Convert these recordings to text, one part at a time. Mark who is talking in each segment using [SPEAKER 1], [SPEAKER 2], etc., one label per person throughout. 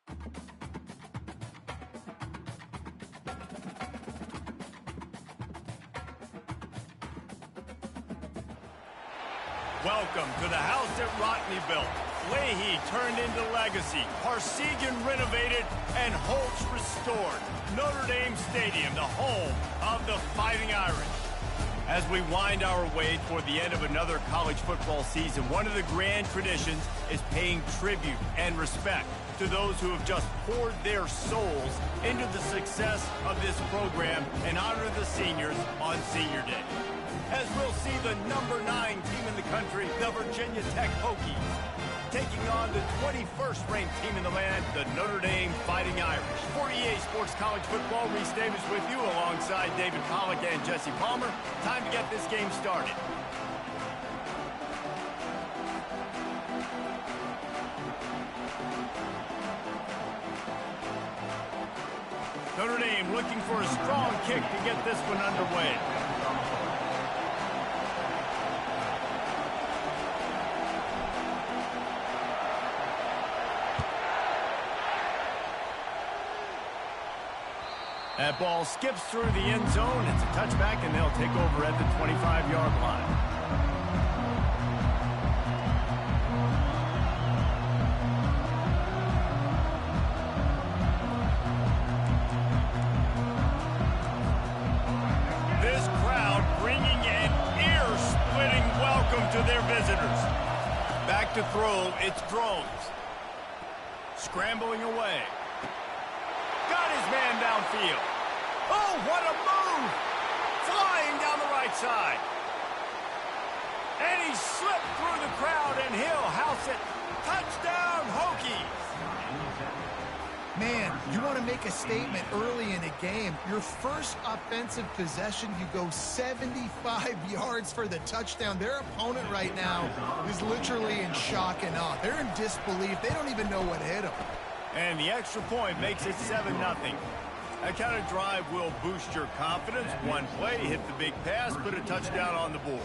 [SPEAKER 1] Welcome to the house that Rodney built. Leahy turned into legacy. Parsegian renovated and Holtz restored. Notre Dame Stadium, the home of the Fighting Irish. As we wind our way toward the end of another college football season, one of the grand traditions is paying tribute and respect to those who have just poured their souls into the success of this program and honor the seniors on Senior Day. As we'll see the number 9 team in the country, the Virginia Tech Hokies, taking on the 21st ranked team in the land, the Notre Dame Fighting Irish. For EA Sports College Football, Reese Davis with you alongside David Pollack and Jesse Palmer. Time to get this game started. Notre Dame looking for a strong kick to get this one underway. That ball skips through the end zone. It's a touchback, and they'll take over at the 25-yard line. This crowd bringing an ear-splitting welcome to their visitors. Back to throw, it's Drones. Scrambling away. Got his man downfield. Oh, what a move! Flying down the right side. And he slipped through the crowd, and he'll house it. Touchdown, Hokies!
[SPEAKER 2] Man, you want to make a statement early in a game. Your first offensive possession, you go 75 yards for the touchdown. Their opponent right now is literally in shock and awe. They're in disbelief. They don't even know what hit them.
[SPEAKER 1] And the extra point makes it 7-0. That kind of drive will boost your confidence. One play, hit the big pass, put a touchdown on the board.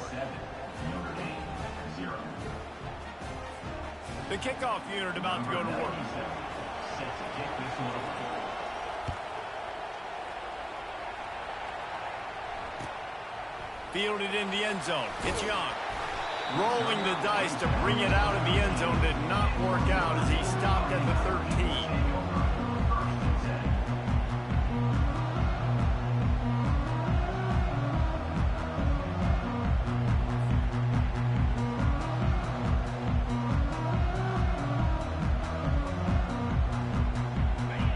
[SPEAKER 1] The kickoff unit about to go to work. Fielded in the end zone. It's Young. Rolling the dice to bring it out of the end zone did not work out as he stopped at the 13.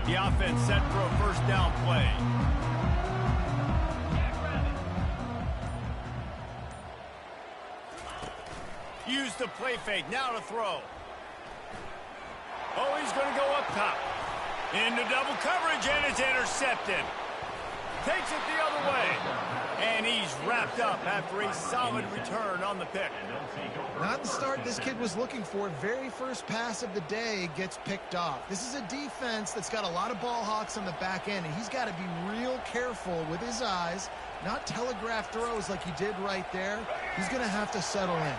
[SPEAKER 1] The offense set for a first down play. Use the play fake. Now to throw. Oh, he's going to go up top. Into double coverage, and it's intercepted. Takes it the other way. And he's wrapped up after a solid return on the pick.
[SPEAKER 2] Not the start this kid was looking for. Very first pass of the day gets picked off. This is a defense that's got a lot of ball hawks on the back end, and he's got to be real careful with his eyes, not telegraph throws like he did right there. He's going to have to settle in.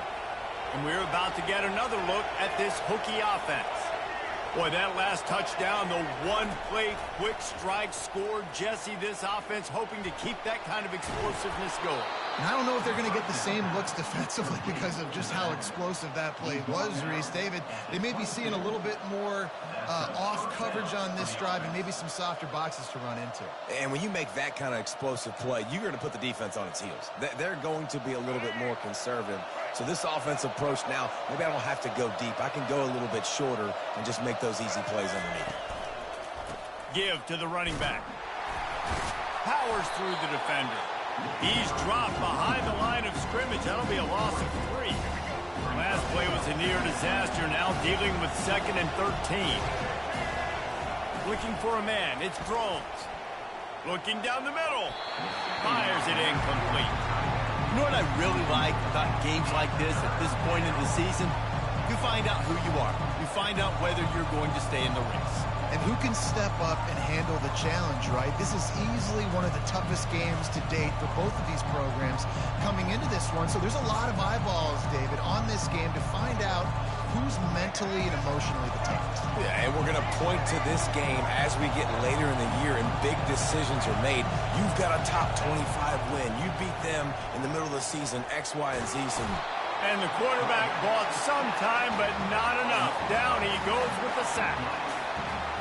[SPEAKER 1] And we're about to get another look at this Hokie offense. Boy, that last touchdown, the one-play quick strike score. Jesse, this offense hoping to keep that kind of explosiveness going.
[SPEAKER 2] And I don't know if they're going to get the same looks defensively because of just how explosive that play was, Reese. David, they may be seeing a little bit more off coverage on this drive and maybe some softer boxes to run into.
[SPEAKER 3] And when you make that kind of explosive play, you're going to put the defense on its heels. They're going to be a little bit more conservative. So this offensive approach now, maybe I don't have to go deep. I can go a little bit shorter and just make those easy plays underneath.
[SPEAKER 1] Give to the running back. Powers through the defender. He's dropped behind the line of scrimmage. That'll be a loss of 3. Last play was a near disaster. Now dealing with 2nd and 13. Looking for a man. It's Drones. Looking down the middle. Fires it incomplete.
[SPEAKER 4] You know what I really like about games like this at this point in the season? You find out who you are. You find out whether you're going to stay in the race.
[SPEAKER 2] And who can step up and handle the challenge, right? This is easily one of the toughest games to date for both of these programs coming into this one. So there's a lot of eyeballs, David, on this game to find out who's mentally and emotionally the toughest.
[SPEAKER 3] Yeah, and we're going going to point to this game as we get later in the year and big decisions are made, you've got a top 25 win. You beat them in the middle of the season, X, Y, and Z. So...
[SPEAKER 1] And the quarterback bought some time, but not enough. Down he goes with the sack.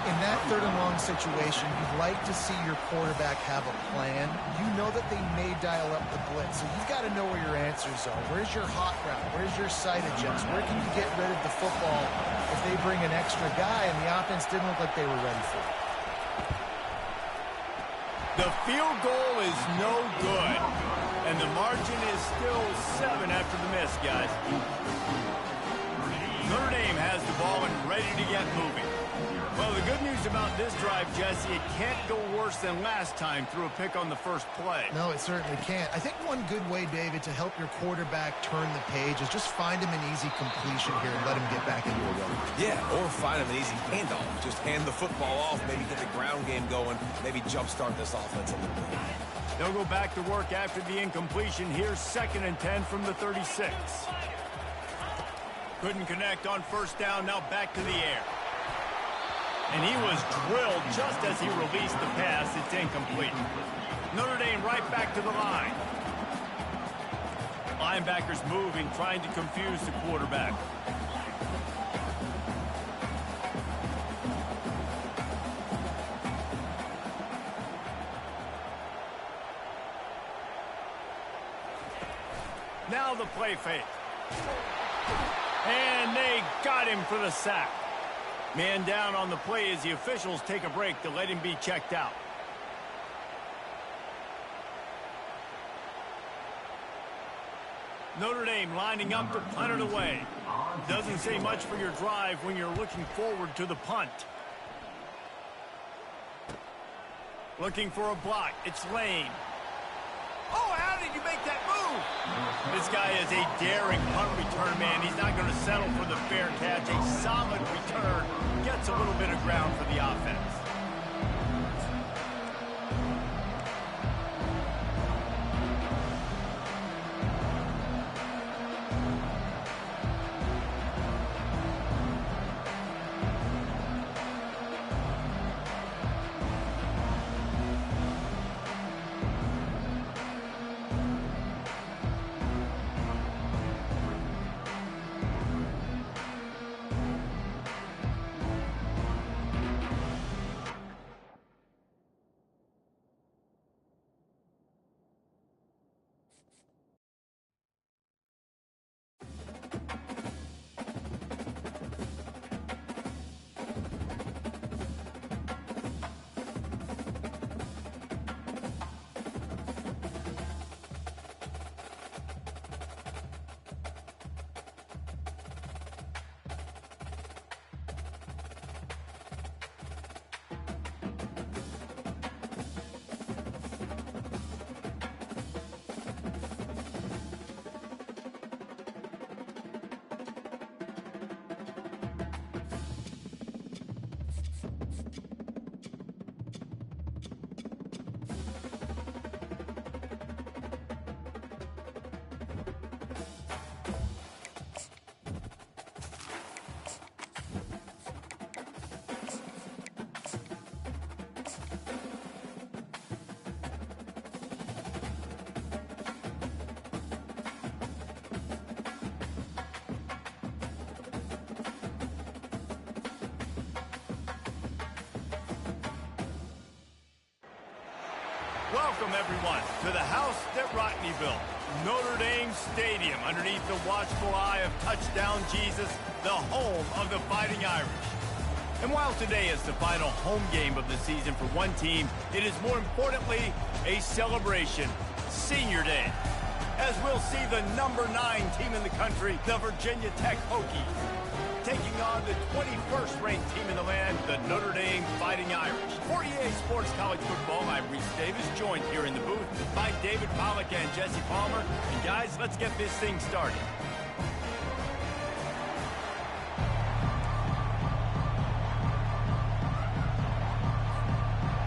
[SPEAKER 2] In that 3rd and long situation, you'd like to see your quarterback have a plan. You know that they may dial up the blitz, so you've got to know where your answers are. Where's your hot route? Where's your sight adjust? Where can you get rid of the football if they bring an extra guy and the offense didn't look like they were ready for it?
[SPEAKER 1] The field goal is no good, and the margin is still 7 after the miss, guys. Notre Dame has the ball and ready to get moving. Well, the good news about this drive, Jesse, it can't go worse than last time through a pick on the first play.
[SPEAKER 2] No, it certainly can't. I think one good way, David, to help your quarterback turn the page is just find him an easy completion here and let him get back into a rhythm.
[SPEAKER 3] Yeah, or find him an easy handoff. Just hand the football off, maybe get the ground game going, maybe jumpstart this offense a little bit.
[SPEAKER 1] They'll go back to work after the incompletion. Here's 2nd and 10 from the 36. Couldn't connect on first down, now back to the air. And he was drilled just as he released the pass. It's incomplete. Notre Dame right back to the line. Linebackers moving, trying to confuse the quarterback. Now the play fake. And they got him for the sack. Man down on the play as the officials take a break to let him be checked out. Notre Dame lining up to punt it away. Doesn't say much for your drive when you're looking forward to the punt. Looking for a block. It's Lane. Oh, how did you make that move? This guy is a daring punt return man. He's not going to settle for the fair catch. A solid return. Gets a little bit of ground for the offense. Welcome, everyone, to the house that Rockne built, Notre Dame Stadium, underneath the watchful eye of Touchdown Jesus, the home of the Fighting Irish. And while today is the final home game of the season for one team, it is more importantly a celebration, Senior Day, as we'll see the number 9 team in the country, the Virginia Tech Hokies, taking on the 21st ranked team in the land, the Notre Dame Fighting Irish. For EA Sports College Football, I'm Reese Davis, joined here in the booth by David Pollack and Jesse Palmer. And guys, let's get this thing started.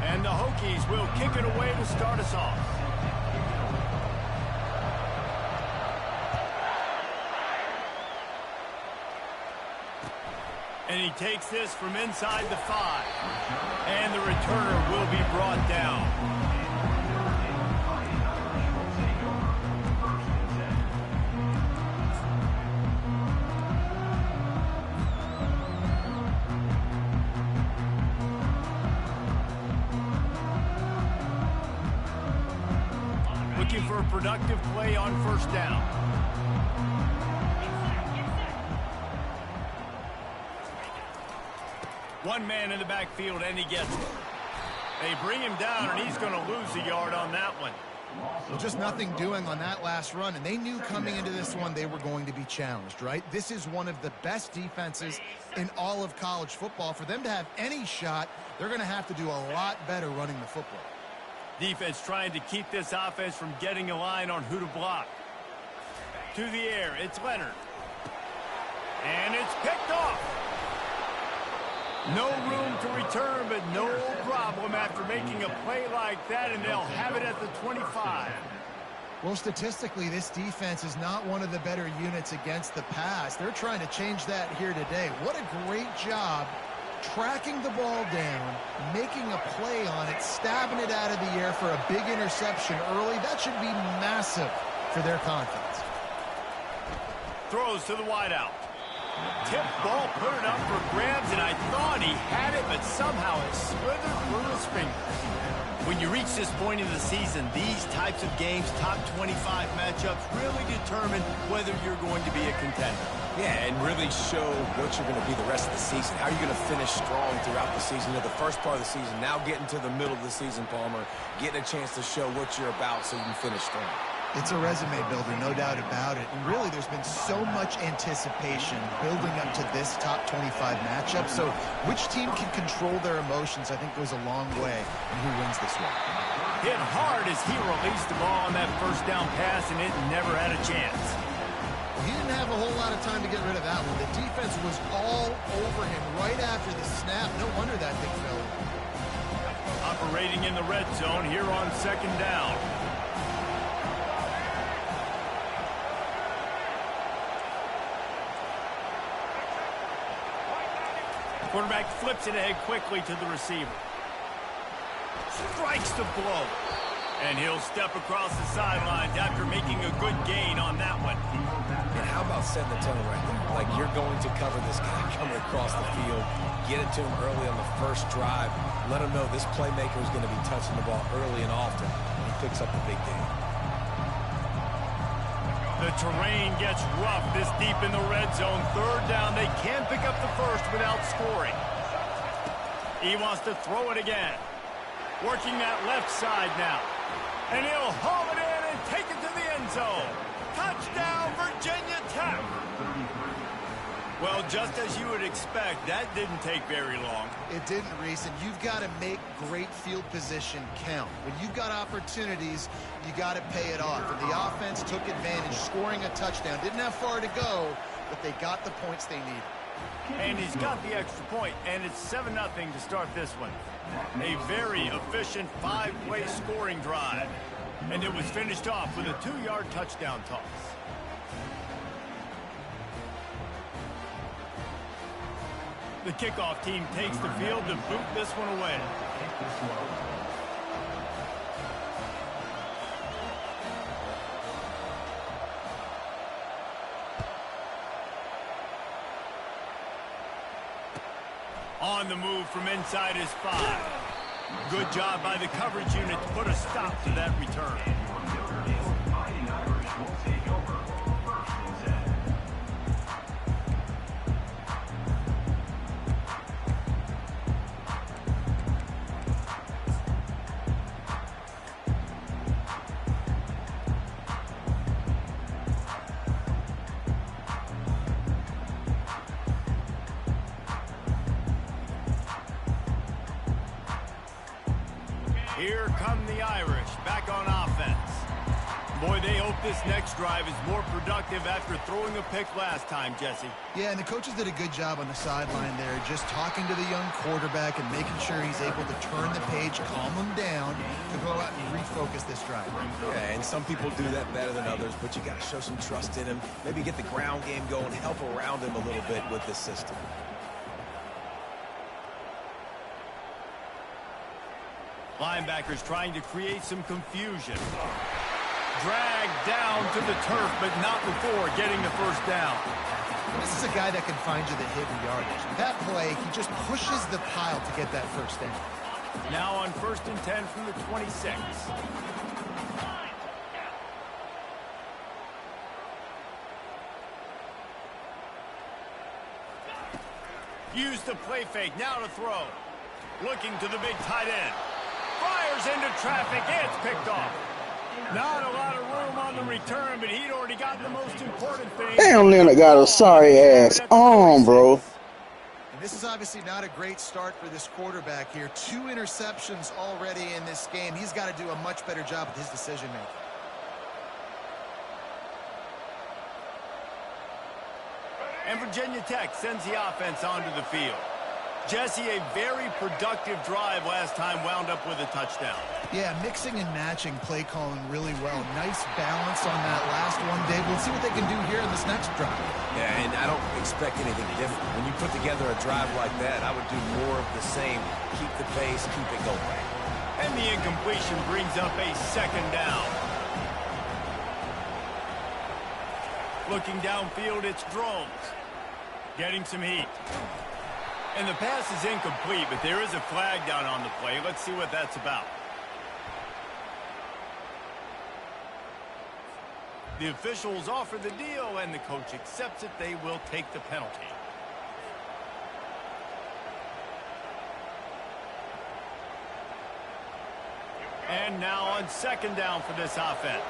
[SPEAKER 1] And the Hokies will kick it away to start us off. And he takes this from inside the 5. And the returner will be brought down. Looking for a productive play on first down. One man in the backfield, and he gets it. They bring him down, and he's going to lose a yard on that one.
[SPEAKER 2] Well, just nothing doing on that last run, and they knew coming into this one they were going to be challenged, right? This is one of the best defenses in all of college football. For them to have any shot, they're going to have to do a lot better running the football.
[SPEAKER 1] Defense trying to keep this offense from getting a line on who to block. To the air, it's Leonard. And it's picked off. No room to return, but no problem after making a play like that, and they'll have it at the 25.
[SPEAKER 2] Well, statistically, this defense is not one of the better units against the pass. They're trying to change that here today. What a great job tracking the ball down, making a play on it, stabbing it out of the air for a big interception early. That should be massive for their confidence.
[SPEAKER 1] Throws to the wideout. Tip ball, put it up for grabs, and I thought he had it, but somehow it slithered through his fingers.
[SPEAKER 4] When you reach this point in the season, these types of games, top 25 matchups, really determine whether you're going to be a contender.
[SPEAKER 3] Yeah, and really show what you're going to be the rest of the season. How are you going to finish strong throughout the season? You know, the first part of the season, now getting to the middle of the season, Palmer, getting a chance to show what you're about so you can finish strong.
[SPEAKER 2] It's a resume builder, no doubt about it. And really, there's been so much anticipation building up to this top 25 matchup. So which team can control their emotions, I think, goes a long way in who wins this one.
[SPEAKER 1] Hit hard as he released the ball on that first down pass, and it never had a chance.
[SPEAKER 2] He didn't have a whole lot of time to get rid of that one. The defense was all over him right after the snap. No wonder that thing fell.
[SPEAKER 1] Operating in the red zone here on second down. Quarterback flips it ahead quickly to the receiver. Strikes the blow. And he'll step across the sidelines after making a good gain on that one.
[SPEAKER 3] And how about setting the tone right there? Like, you're going to cover this guy coming across the field. Get it to him early on the first drive. Let him know this playmaker is going to be touching the ball early and often. And he picks up the big game.
[SPEAKER 1] The terrain gets rough this deep in the red zone. Third down, they can pick up the first without scoring. He wants to throw it again. Working that left side now. And he'll haul it in and take it to the end zone. Touchdown, Virginia Tech. Well, just as you would expect, that didn't take very long.
[SPEAKER 2] It didn't, Reese, and you've got to make great field position count. When you've got opportunities, you got to pay it off. And the offense took advantage, scoring a touchdown. Didn't have far to go, but they got the points they needed.
[SPEAKER 1] And he's got the extra point, and it's 7-0 to start this one. A very efficient 5-play scoring drive. And it was finished off with a 2-yard touchdown toss. The kickoff team takes the field to boot this one away. On the move from inside his 5. Good job by the coverage unit to put a stop to that return. Here come the Irish, back on offense. Boy, they hope this next drive is more productive after throwing a pick last time, Jesse.
[SPEAKER 2] Yeah, and the coaches did a good job on the sideline there, just talking to the young quarterback and making sure he's able to turn the page, calm him down, to go out and refocus this drive.
[SPEAKER 3] Yeah, and some people do that better than others, but you got to show some trust in him. Maybe get the ground game going, help around him a little bit with this system.
[SPEAKER 1] Linebackers trying to create some confusion. Dragged down to the turf, but not before getting the first down.
[SPEAKER 2] This is a guy that can find you the hidden yardage. That play, he just pushes the pile to get that first down.
[SPEAKER 1] Now on 1st and 10 from the 26. Use the play fake, now to throw. Looking to the big tight end. Fires into traffic, it's picked off. Not a lot of room on the return, but he'd already got the most important thing.
[SPEAKER 5] Damn, Leonard got a sorry-ass arm, bro.
[SPEAKER 2] And this is obviously not a great start for this quarterback here. 2 interceptions already in this game. He's got to do a much better job with his decision-making.
[SPEAKER 1] And Virginia Tech sends the offense onto the field. Jesse, a very productive drive last time, wound up with a touchdown.
[SPEAKER 2] Yeah, mixing and matching play calling really well. Nice balance on that last one, Dave. We'll see what they can do here in this next drive.
[SPEAKER 3] Yeah, and I don't expect anything different. When you put together a drive like that, I would do more of the same. Keep the pace, keep it going.
[SPEAKER 1] And the incompletion brings up a 2nd down. Looking downfield, it's Drones. Getting some heat. And the pass is incomplete, but there is a flag down on the play. Let's see what that's about. The officials offer the deal, and the coach accepts it. They will take the penalty. And now on 2nd down for this offense.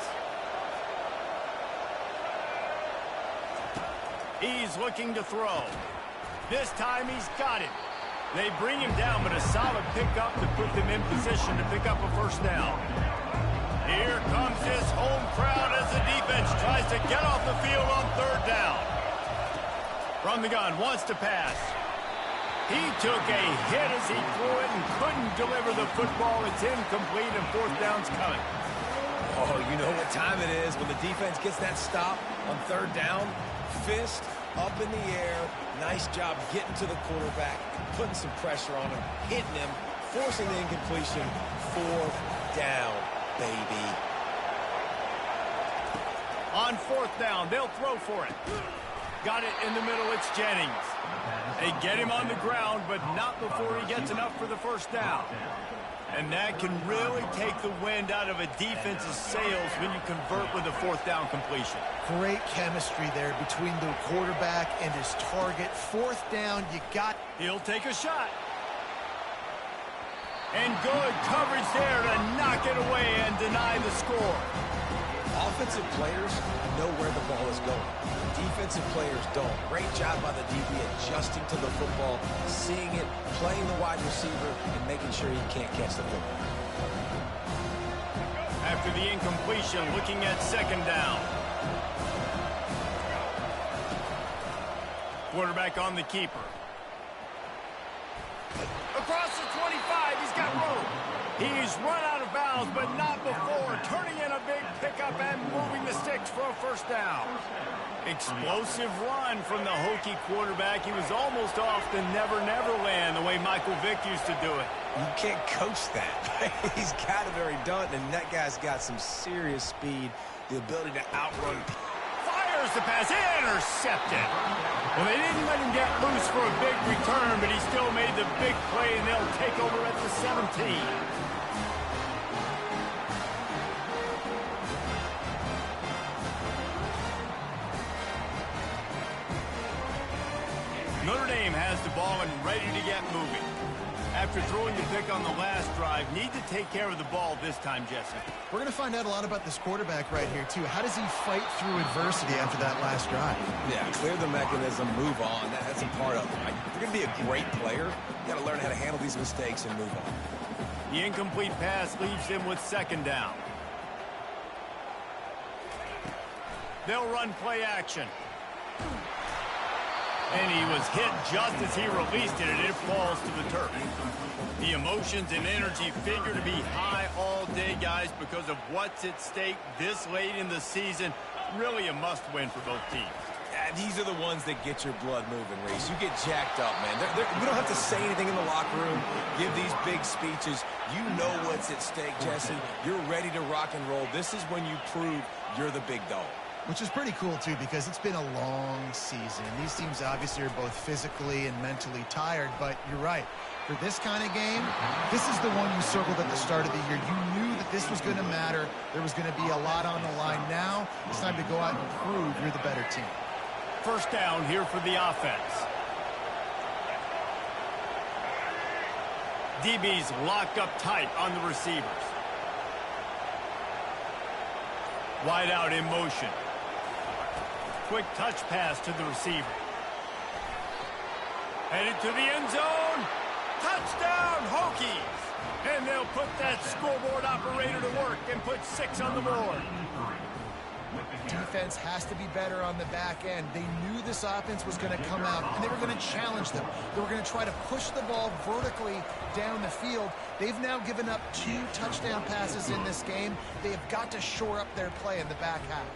[SPEAKER 1] He's looking to throw. This time he's got it. They bring him down, but a solid pickup to put them in position to pick up a 1st down. Here comes his home crowd as the defense tries to get off the field on 3rd down. From the gun, wants to pass. He took a hit as he threw it and couldn't deliver the football. It's incomplete and 4th down's coming.
[SPEAKER 3] Oh, you know what time it is when the defense gets that stop on 3rd down. Fist up in the air. Nice job getting to the quarterback, putting some pressure on him, hitting him, forcing the incompletion. 4th down, baby.
[SPEAKER 1] On 4th down, they'll throw for it. Got it in the middle, it's Jennings. They get him on the ground, but not before he gets enough for the 1st down. And that can really take the wind out of a defense's sails when you convert with a 4th down completion.
[SPEAKER 2] Great chemistry there between the quarterback and his target. 4th down, you got...
[SPEAKER 1] He'll take a shot. And good coverage there to knock it away and deny the score.
[SPEAKER 3] Offensive players know where the ball is going. Defensive players don't. Great job by the DB adjusting to the football, seeing it, playing the wide receiver, and making sure he can't catch the football.
[SPEAKER 1] After the incompletion, looking at 2nd down. Quarterback on the keeper. Across the 25, he's got room. He's run out of bounds, but not before. Turning in a big pickup and moving the sticks for a 1st down. Explosive run from the Hokie quarterback. He was almost off the never-never land the way Michael Vick used to do it.
[SPEAKER 3] You can't coach that. He's got it already done, and that guy's got some serious speed, the ability to outrun.
[SPEAKER 1] Fires the pass, intercepted. Well, they didn't let him get loose for a big return, but he still made the big play, and they'll take over at the 17. Notre Dame has the ball and ready to get moving. After throwing the pick on the last drive, need to take care of the ball this time, Jesse.
[SPEAKER 2] We're going to find out a lot about this quarterback right here, too. How does he fight through adversity after that last drive?
[SPEAKER 3] Yeah, clear the mechanism, move on. That's a part of it. Right? If you're going to be a great player, you got to learn how to handle these mistakes and move on.
[SPEAKER 1] The incomplete pass leaves him with 2nd down. They'll run play action. And he was hit just as he released it, and it falls to the turf. The emotions and energy figure to be high all day, guys, because of what's at stake this late in the season. Really a must-win for both teams.
[SPEAKER 3] Yeah, these are the ones that get your blood moving, Reese. You get jacked up, man. We don't have to say anything in the locker room. give these big speeches. You know what's at stake, Jesse. You're ready to rock and roll. This is when you prove you're the big dog.
[SPEAKER 2] Which is pretty cool, too, because it's been a long season. These teams obviously are both physically and mentally tired, but you're right. For this kind of game, this is the one you circled at the start of the year. You knew that this was going to matter. There was going to be a lot on the line. Now it's time to go out and prove you're the better team.
[SPEAKER 1] First down here for the offense. DB's locked up tight on the receivers. Wide out in motion. Quick touch pass to the receiver. Headed to the end zone. Touchdown, Hokies! And they'll put that scoreboard operator to work and put 6 on the board.
[SPEAKER 2] Defense has to be better on the back end. They knew this offense was going to come out, and they were going to challenge them. They were going to try to push the ball vertically down the field. They've now given up 2 touchdown passes in this game. They have got to shore up their play in the back half.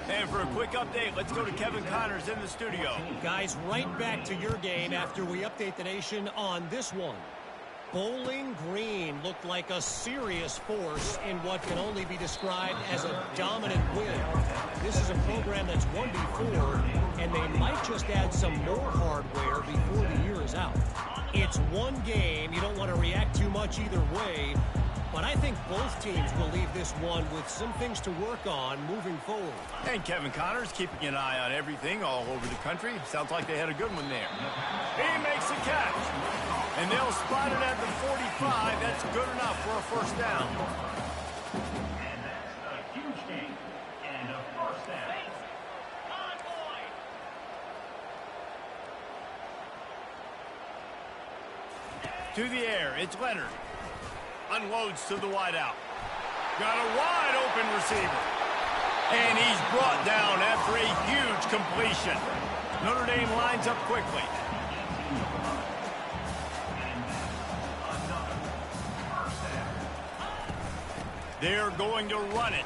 [SPEAKER 1] And for a quick update, let's go to Kevin Connors in the studio.
[SPEAKER 6] Guys, right back to your game after we update the nation on this one. Bowling Green looked like a serious force in what can only be described as a dominant win. This is a program that's won before, and they might just add some more hardware before the year is out. It's one game. You don't want to react too much either way, but I think both teams will leave this one with some things to work on moving forward.
[SPEAKER 1] And Kevin Connors keeping an eye on everything all over the country. Sounds like they had a good one there. He makes a catch. And they'll spot it at the 45. That's good enough for a first down.
[SPEAKER 7] And that's a huge gain. And a first down.
[SPEAKER 1] To the air, it's Leonard. Unloads to the wideout. Got a wide open receiver. And he's brought down after a huge completion. Notre Dame lines up quickly. They're going to run it.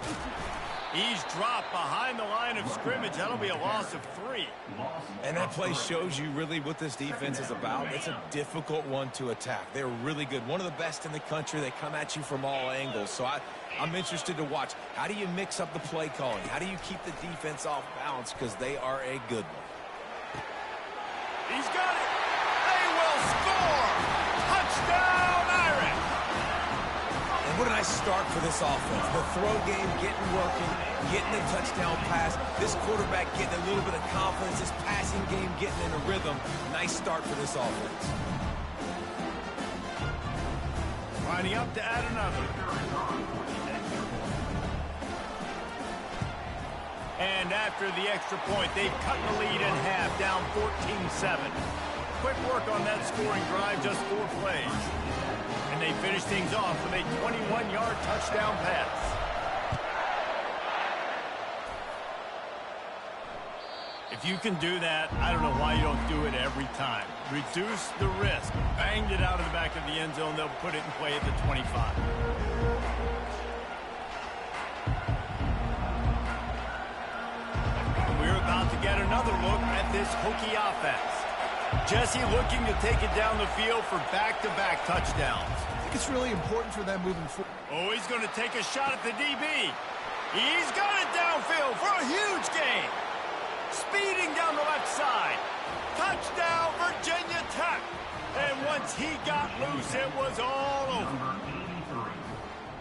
[SPEAKER 1] He's dropped behind the line of scrimmage. That'll be a loss of 3.
[SPEAKER 3] And that play shows you really what this defense is about. It's a difficult one to attack. They're really good. One of the best in the country. They come at you from all angles. So I'm interested to watch. How do you mix up the play calling? How do you keep the defense off balance? Because they are a good one.
[SPEAKER 1] He's got it. They will score. Touchdown, Irish.
[SPEAKER 3] And what a nice start for this offense. The throw game getting working, getting the touchdown pass. This quarterback getting a little bit of confidence. This passing game getting in a rhythm. Nice start for this offense.
[SPEAKER 1] Lining up to add another. And after the extra point, they've cut the lead in half, down 14-7. Quick work on that scoring drive, just 4 plays. And they finish things off with a 21-yard touchdown pass. If you can do that, I don't know why you don't do it every time. Reduce the risk. Banged it out of the back of the end zone. They'll put it in play at the 25. We're about to get another look at this Hokie offense. Jesse looking to take it down the field for back-to-back touchdowns.
[SPEAKER 2] I think it's really important for them moving forward.
[SPEAKER 1] Oh, he's going to take a shot at the DB. He's got it downfield for a huge gain. Speeding down the left side. Touchdown, Virginia Tech. And once he got loose, it was all over.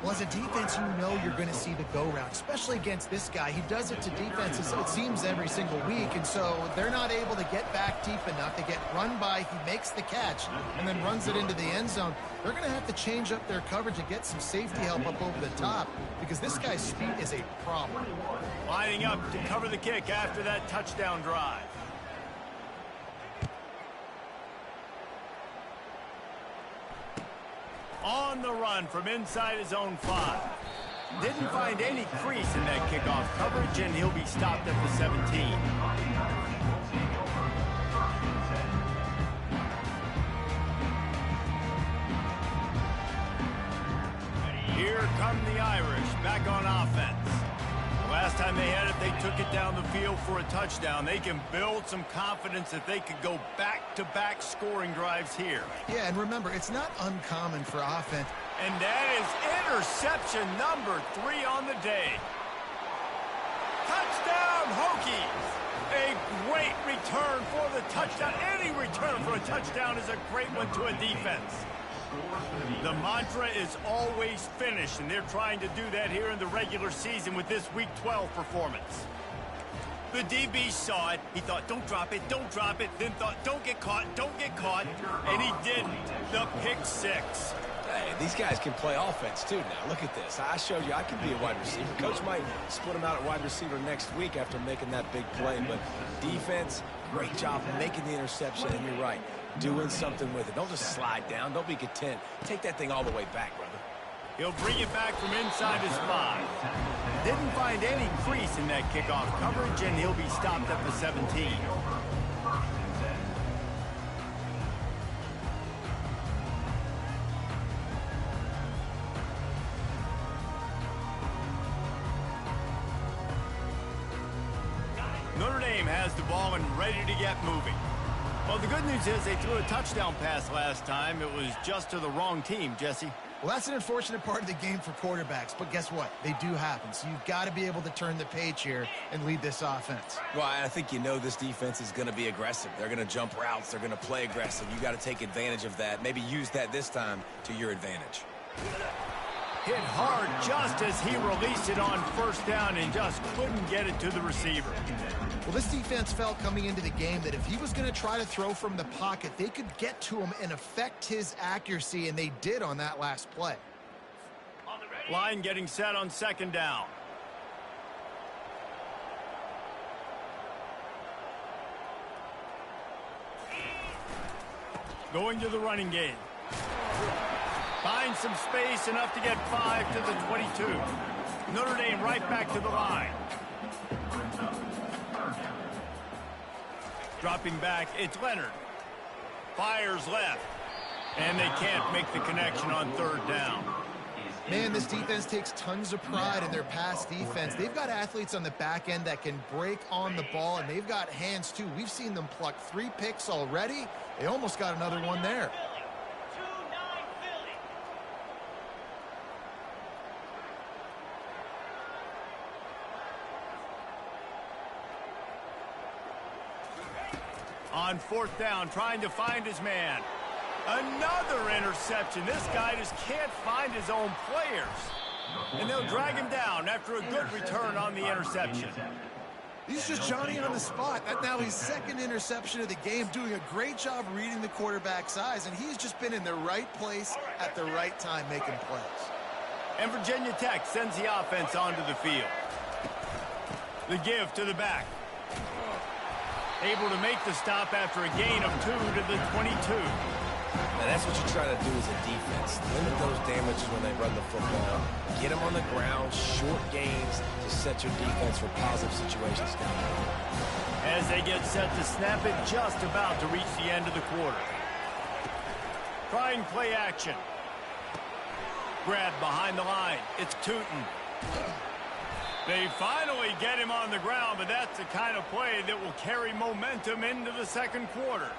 [SPEAKER 2] Well, as a defense, you know you're going to see the go-route, especially against this guy. He does it to defenses, it seems, every single week, and so they're not able to get back deep enough. They get run by, he makes the catch, and then runs it into the end zone. They're going to have to change up their coverage and get some safety help up over the top because this guy's speed is a problem.
[SPEAKER 1] Lining up to cover the kick after that touchdown drive. On the run from inside his own 5. Didn't find any crease in that kickoff coverage, and he'll be stopped at the 17. Here come the Irish back on offense. The last last time they had it, they took it down the field for a touchdown. They can build some confidence that they could go back-to-back scoring drives here.
[SPEAKER 2] Yeah, and remember, it's not uncommon for offense.
[SPEAKER 1] And that is interception number 3 on the day. Touchdown, Hokies! A great return for the touchdown. Any return for a touchdown is a great one to a defense. The mantra is always finish, and they're trying to do that here in the regular season with this Week 12 performance. The DB saw it. He thought, don't drop it, then thought, don't get caught, and he didn't. The pick 6.
[SPEAKER 3] Hey, these guys can play offense, too, now. Look at this. I showed you I can be a wide receiver. Coach might split him out at wide receiver next week after making that big play, but defense, great job making the interception, and you're right, doing something with it. Don't just slide down. Don't be content. Take that thing all the way back, brother.
[SPEAKER 1] He'll bring it back from inside his 5. Didn't find any crease in that kickoff coverage, and he'll be stopped at the 17. Notre Dame has the ball and ready to get moving. Well, the good news is they threw a touchdown pass last time. It was just to the wrong team, Jesse.
[SPEAKER 2] Well, that's an unfortunate part of the game for quarterbacks, but guess what? They do happen, so you've got to be able to turn the page here and lead this offense.
[SPEAKER 3] Well, I think you know this defense is going to be aggressive. They're going to jump routes. They're going to play aggressive. You got to take advantage of that. Maybe use that this time to your advantage.
[SPEAKER 1] Hit hard just as he released it on first down and just couldn't get it to the receiver.
[SPEAKER 2] Well, this defense felt coming into the game that if he was going to try to throw from the pocket, they could get to him and affect his accuracy, and they did on that last play.
[SPEAKER 1] Line getting set on second down. Going to the running game. Finds some space, enough to get 5 to the 22. Notre Dame right back to the line. Dropping back, it's Leonard. Fires left. And they can't make the connection on third down.
[SPEAKER 2] Man, this defense takes tons of pride in their pass defense. They've got athletes on the back end that can break on the ball, and they've got hands, too. We've seen them pluck 3 picks already. They almost got another one there.
[SPEAKER 1] On fourth down, trying to find his man. Another interception. This guy just can't find his own players. And they'll drag him down after a good return on the interception.
[SPEAKER 2] He's just Johnny on the spot. That now his second interception of the game, doing a great job reading the quarterback's eyes, and he's just been in the right place at the right time making plays.
[SPEAKER 1] And Virginia Tech sends the offense onto the field. The give to the back. Able to make the stop after a gain of 2 to the 22.
[SPEAKER 3] And that's what you try to do as a defense. Limit those damages when they run the football. Get them on the ground, short gains to set your defense for positive situations down there.
[SPEAKER 1] As they get set to snap it, just about to reach the end of the quarter. Trying play action. Grab behind the line. It's Tootin. They finally get him on the ground, but that's the kind of play that will carry momentum into the second quarter.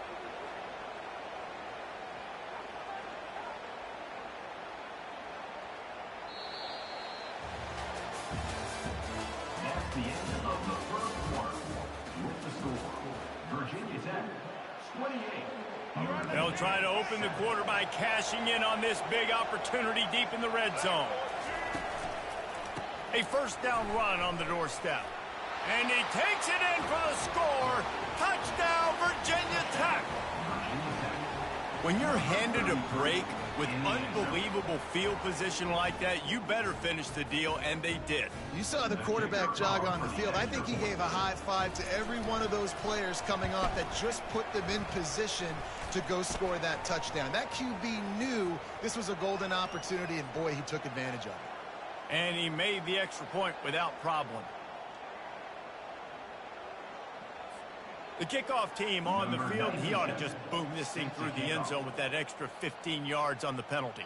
[SPEAKER 7] That's the end of the first quarter. With the score, Virginia Tech, 28.
[SPEAKER 1] They'll try to open the quarter by cashing in on this big opportunity deep in the red zone. A first down run on the doorstep. And he takes it in for the score. Touchdown, Virginia Tech. When you're handed a break with unbelievable field position like that, you better finish the deal, and they did.
[SPEAKER 2] You saw the quarterback jog on the field. I think he gave a high five to every one of those players coming off that just put them in position to go score that touchdown. That QB knew this was a golden opportunity, and boy, he took advantage of it.
[SPEAKER 1] And he made the extra point without problem. The kickoff team on the field, he ought to just boom this thing through the end zone with that extra 15 yards on the penalty.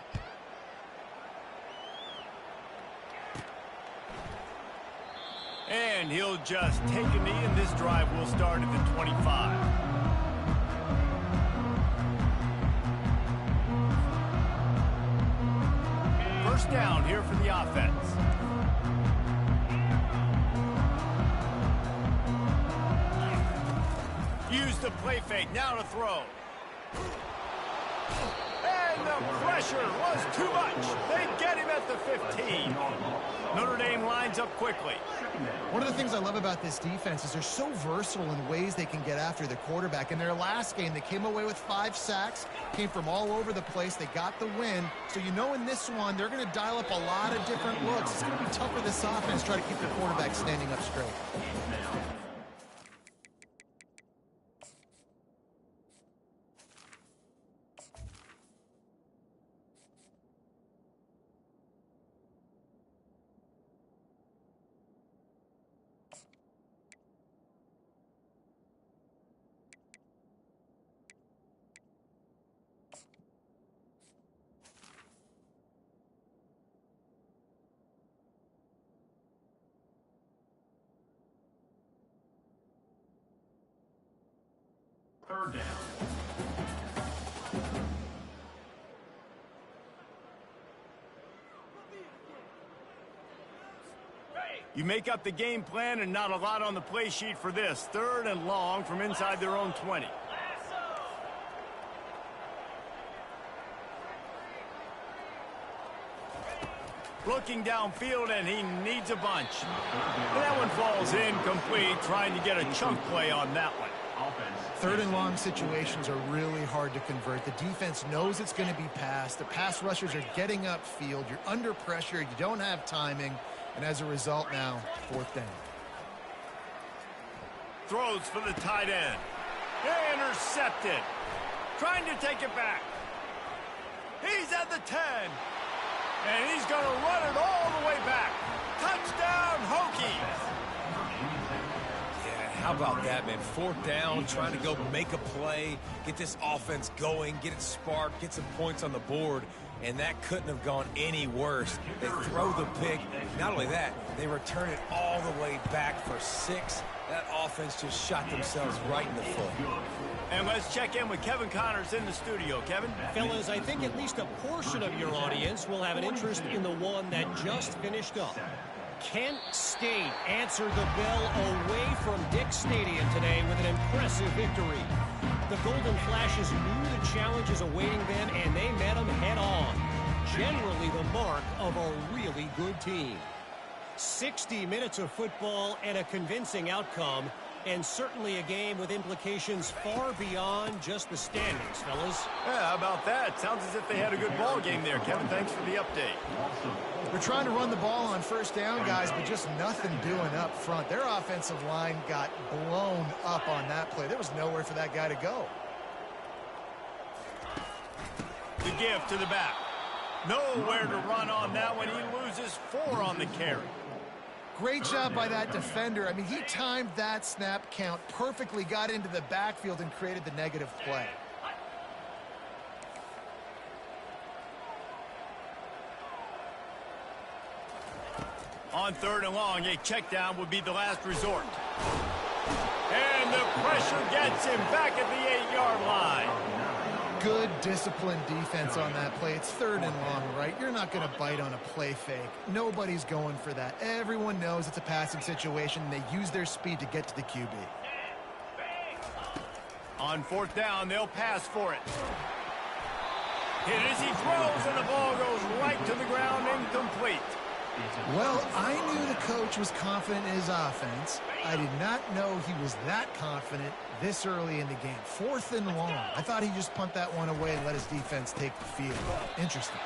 [SPEAKER 1] And he'll just take a knee, and this drive will start at the 25. First down here for the offense. Use the play fake, now to throw. And the pressure was too much. They get him at the 15. Notre Dame lines up quickly.
[SPEAKER 2] One of the things I love about this defense is they're so versatile in ways they can get after the quarterback. In their last game, they came away with 5 sacks, came from all over the place. They got the win. So you know in this one, they're going to dial up a lot of different looks. It's going to be tough for this offense to try to keep the quarterback standing up straight.
[SPEAKER 7] Third down.
[SPEAKER 1] You make up the game plan and not a lot on the play sheet for this. 3rd and long from inside their own 20. Looking downfield, and he needs a bunch. And that one falls incomplete, trying to get a chunk play on that one.
[SPEAKER 2] 3rd and long situations are really hard to convert. The defense knows it's going to be passed. The pass rushers are getting upfield. You're under pressure. You don't have timing. And as a result now, 4th down.
[SPEAKER 1] Throws for the tight end. Intercepted. Trying to take it back. He's at the 10. And he's going to run it all the way back. Touchdown, Hokies.
[SPEAKER 3] Yeah, how about that, man? 4th down, trying to go make a play, get this offense going, get it sparked, get some points on the board, and that couldn't have gone any worse. They throw the pick. Not only that, they return it all the way back for 6. That offense just shot themselves right in the foot.
[SPEAKER 1] And let's check in with Kevin Connors in the studio. Kevin?
[SPEAKER 6] Fellas, I think at least a portion of your audience will have an interest in the one that just finished up. Kent State answered the bell away from Dick Stadium today with an impressive victory. The Golden Flashes knew the challenges awaiting them, and they met them head-on. Generally the mark of a really good team. 60 minutes of football and a convincing outcome, and certainly a game with implications far beyond just the standings, fellas.
[SPEAKER 1] Yeah, how about that? Sounds as if they had a good ball game there. Kevin, thanks for the update.
[SPEAKER 2] They're trying to run the ball on 1st down, guys, but just nothing doing up front. Their offensive line got blown up on that play. There was nowhere for that guy to go.
[SPEAKER 1] The give to the back. Nowhere to run on that one. He loses 4 on the carry.
[SPEAKER 2] Great job by that defender. I mean, he timed that snap count perfectly, got into the backfield, and created the negative play.
[SPEAKER 1] On 3rd and long, a check down would be the last resort. And the pressure gets him back at the 8-yard line.
[SPEAKER 2] Good disciplined defense on that play. It's 3rd and long, right? You're not going to bite on a play fake. Nobody's going for that. Everyone knows it's a passing situation, and they use their speed to get to the QB.
[SPEAKER 1] On 4th down, they'll pass for it. Hit as he throws, and the ball goes right to the ground, incomplete.
[SPEAKER 2] Well, I knew the coach was confident in his offense. I did not know he was that confident this early in the game. 4th and long. I thought he'd just punt that one away and let his defense take the field. Interesting.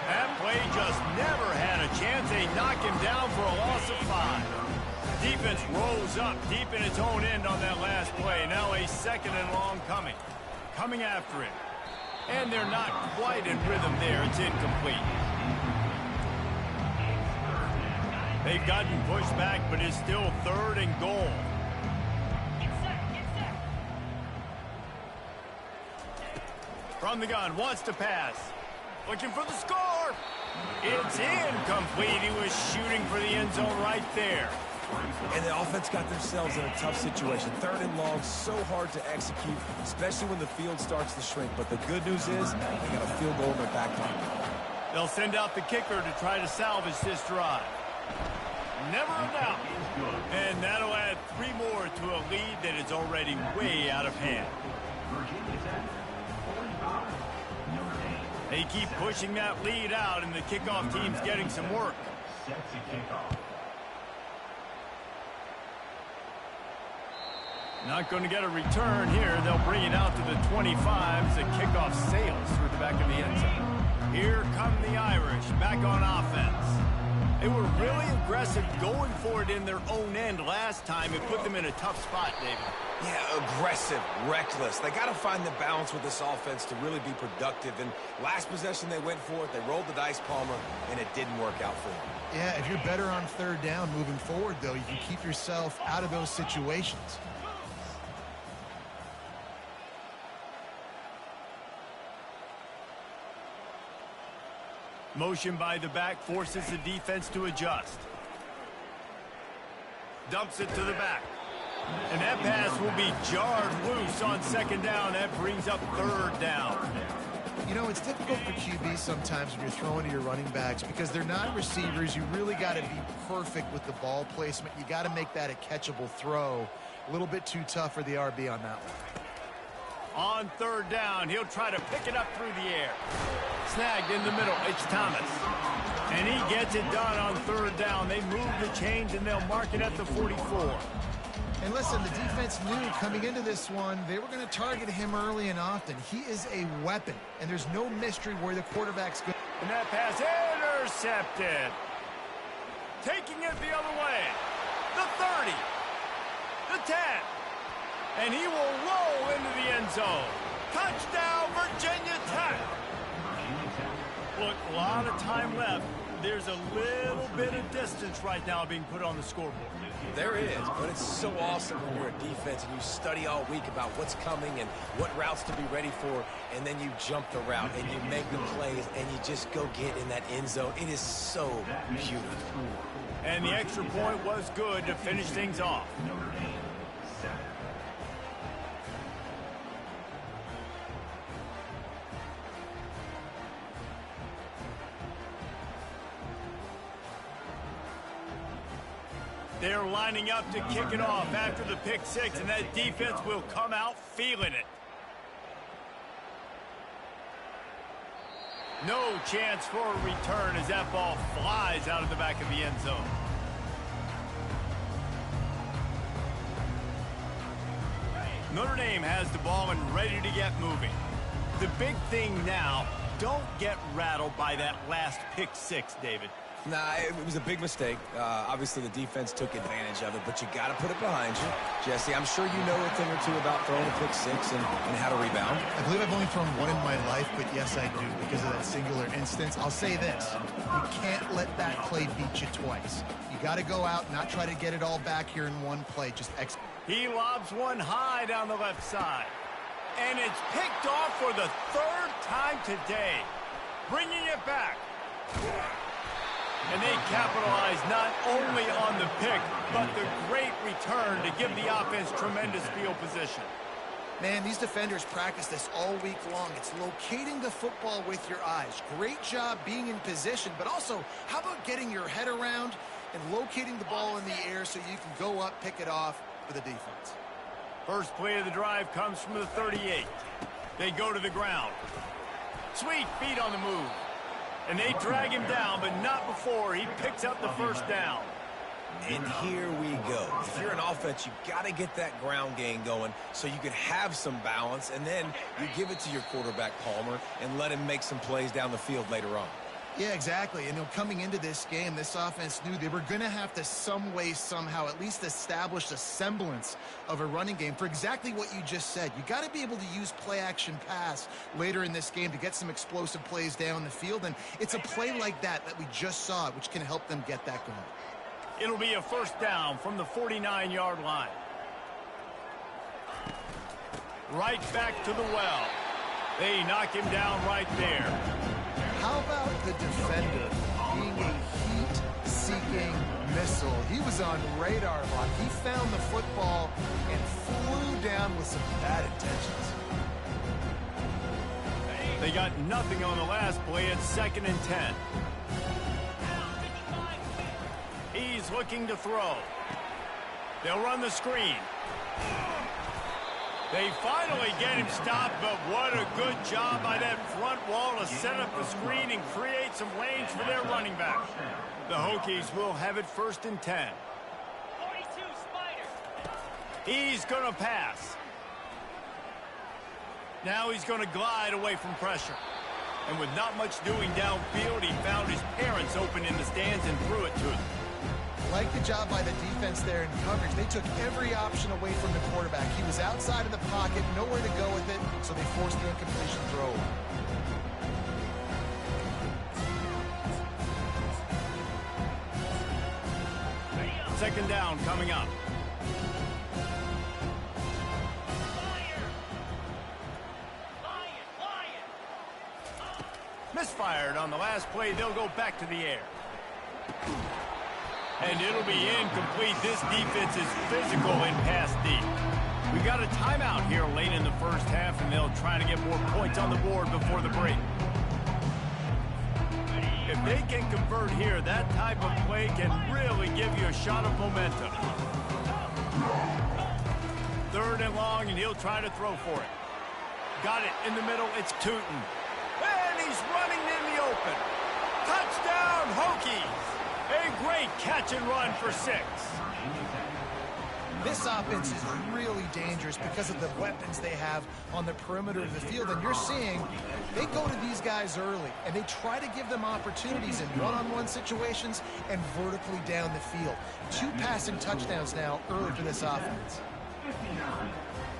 [SPEAKER 1] That play just never had a chance. They knock him down for a loss of 5. Defense rolls up deep in its own end on that last play. Now a 2nd and long coming after it. And they're not quite in rhythm there. It's incomplete. They've gotten pushed back, but it's still 3rd and goal. From the gun, wants to pass. Looking for the score. It's incomplete. He was shooting for the end zone right there.
[SPEAKER 3] And the offense got themselves in a tough situation. 3rd and long, so hard to execute, especially when the field starts to shrink. But the good news is they got a field goal in their back pocket.
[SPEAKER 1] They'll send out the kicker to try to salvage this drive. Never a doubt. And that'll add 3 more to a lead that is already way out of hand. They keep pushing that lead out, and the kickoff team's getting some work. Not going to get a return here. They'll bring it out to the 25 as the kickoff sails through the back of the end zone. Here come the Irish back on offense. They were really aggressive going for it in their own end last time. It put them in a tough spot, David.
[SPEAKER 3] Yeah, aggressive, reckless. They got to find the balance with this offense to really be productive. And last possession they went for it. They rolled the dice, Palmer, and it didn't work out for them.
[SPEAKER 2] Yeah, if you're better on 3rd down moving forward, though, you can keep yourself out of those situations.
[SPEAKER 1] Motion by the back forces the defense to adjust. Dumps it to the back. And that pass will be jarred loose on 2nd down. That brings up 3rd down.
[SPEAKER 2] You know, it's difficult for QBs sometimes when you're throwing to your running backs because they're not receivers. You really got to be perfect with the ball placement. You got to make that a catchable throw. A little bit too tough for the RB on that one.
[SPEAKER 1] On 3rd down, he'll try to pick it up through the air. Snagged in the middle, it's Thomas. And he gets it done on 3rd down. They move the chains, and they'll mark it at the 44.
[SPEAKER 2] And listen, the defense knew coming into this one, they were going to target him early and often. He is a weapon, and there's no mystery where the quarterback's going.
[SPEAKER 1] And that pass intercepted. Taking it the other way. The 30. The 10. And he will roll into the end zone. Touchdown, Virginia Tech. Look, a lot of time left. There's a little bit of distance right now being put on the scoreboard.
[SPEAKER 3] There is, but it's so awesome when you're a defense and you study all week about what's coming and what routes to be ready for, and then you jump the route and you make the plays and you just go get in that end zone. It is so beautiful.
[SPEAKER 1] And the extra point was good to finish things off. They're lining up to kick it off after the pick 6, and that defense will come out feeling it. No chance for a return as that ball flies out of the back of the end zone. Notre Dame has the ball and ready to get moving. The big thing now, don't get rattled by that last pick 6, David.
[SPEAKER 3] Nah, it was a big mistake. Obviously, the defense took advantage of it, but you got to put it behind you. Jesse, I'm sure you know a thing or two about throwing a pick 6 and how to rebound.
[SPEAKER 2] I believe I've only thrown one in my life, but yes, I do because of that singular instance. I'll say this. You can't let that play beat you twice. You got to go out, not try to get it all back here in one play. Just execute.
[SPEAKER 1] He lobs one high down the left side. And it's picked off for the 3rd time today. Bringing it back. And they capitalize not only on the pick, but the great return to give the offense tremendous field position.
[SPEAKER 2] Man, these defenders practice this all week long. It's locating the football with your eyes. Great job being in position, but also, how about getting your head around and locating the ball in the air so you can go up, pick it off for the defense.
[SPEAKER 1] First play of the drive comes from the 38. They go to the ground. Sweet feet on the move. And they drag him down, but not before he picks up the 1st down.
[SPEAKER 3] And here we go. If you're an offense, you got to get that ground game going so you can have some balance, and then you give it to your quarterback, Palmer, and let him make some plays down the field later on.
[SPEAKER 2] Yeah, exactly. And coming into this game, this offense knew they were going to have to some way, somehow, at least establish a semblance of a running game for exactly what you just said. You got to be able to use play-action pass later in this game to get some explosive plays down the field. And it's a play like that we just saw, which can help them get that going.
[SPEAKER 1] It'll be a 1st down from the 49-yard line. Right back to the well. They knock him down right there.
[SPEAKER 2] How about the defender being a heat-seeking missile? whistle. He was on radar lock. He found the football and flew down with some bad intentions.
[SPEAKER 1] They got nothing on the last play. It's 2nd and 10. He's looking to throw. They'll run the screen. They finally get him stopped, but what a good job by that front wall to set up the screen and create some lanes for their running back. The Hokies will have it 1st and 10.
[SPEAKER 6] 42 Spider.
[SPEAKER 1] He's going to pass. Now he's going to glide away from pressure. And with not much doing downfield, he found his parents open in the stands and threw it to them.
[SPEAKER 2] Like the job by the defense there in coverage. They took every option away from the quarterback. He was outside of the pocket, nowhere to go with it, so they forced the incompletion throw.
[SPEAKER 1] 2nd down coming up. Misfired on the last play. They'll go back to the air. And it'll be incomplete. This defense is physical and pass deep. We got a timeout here late in the first half, and they'll try to get more points on the board before the break. If they can convert here, that type of play can really give you a shot of momentum. 3rd and long, and he'll try to throw for it. Got it in the middle. It's Tootin. And he's running in the open. Touchdown, Hokies! A great catch and run for 6.
[SPEAKER 2] This offense is really dangerous because of the weapons they have on the perimeter of the field. And you're seeing they go to these guys early, and they try to give them opportunities in one-on-one situations and vertically down the field. 2 passing touchdowns now early for this offense.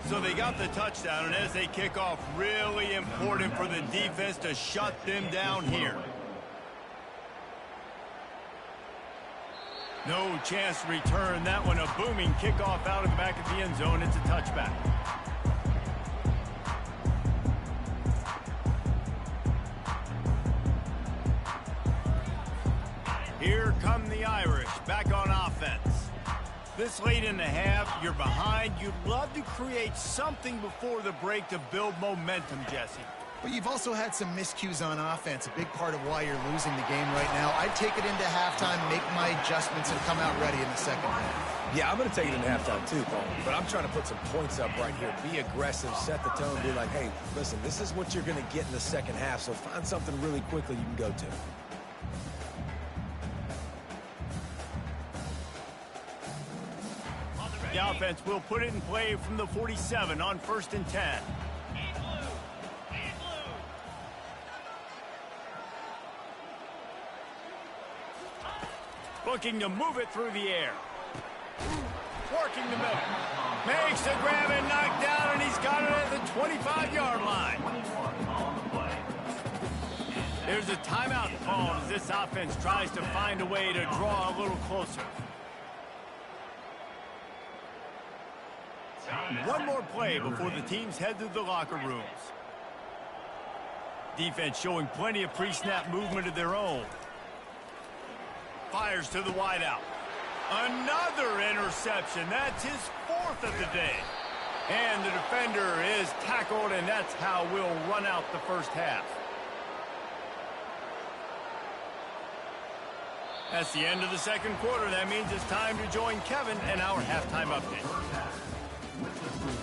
[SPEAKER 1] So they got the touchdown, and as they kick off, really important for the defense to shut them down here. No chance to return that one. A booming kickoff out of the back of the end zone. It's a touchback. Here come the Irish back on offense. This late in the half, you're behind. You'd love to create something before the break to build momentum, Jesse.
[SPEAKER 2] But you've also had some miscues on offense, a big part of why you're losing the game right now. I'd take it into halftime, make my adjustments, and come out ready in the second half.
[SPEAKER 3] Yeah, I'm going to take it into halftime too, Paul. But I'm trying to put some points up right here. Be aggressive, set the tone, be like, hey, listen, this is what you're going to get in the second half, so find something really quickly you can go to.
[SPEAKER 1] The offense will put it in play from the 47 on 1st and 10. Looking to move it through the air. Working the middle. Makes the grab and knocked down, and he's got it at the 25-yard line. There's a timeout called as this offense tries to find a way to draw a little closer. One more play before the teams head to the locker rooms. Defense showing plenty of pre-snap movement of their own. Fires to the wideout. Another interception. That's his 4th of the day. And the defender is tackled, and that's how we'll run out the first half. That's the end of the second quarter. That means it's time to join Kevin and our halftime update.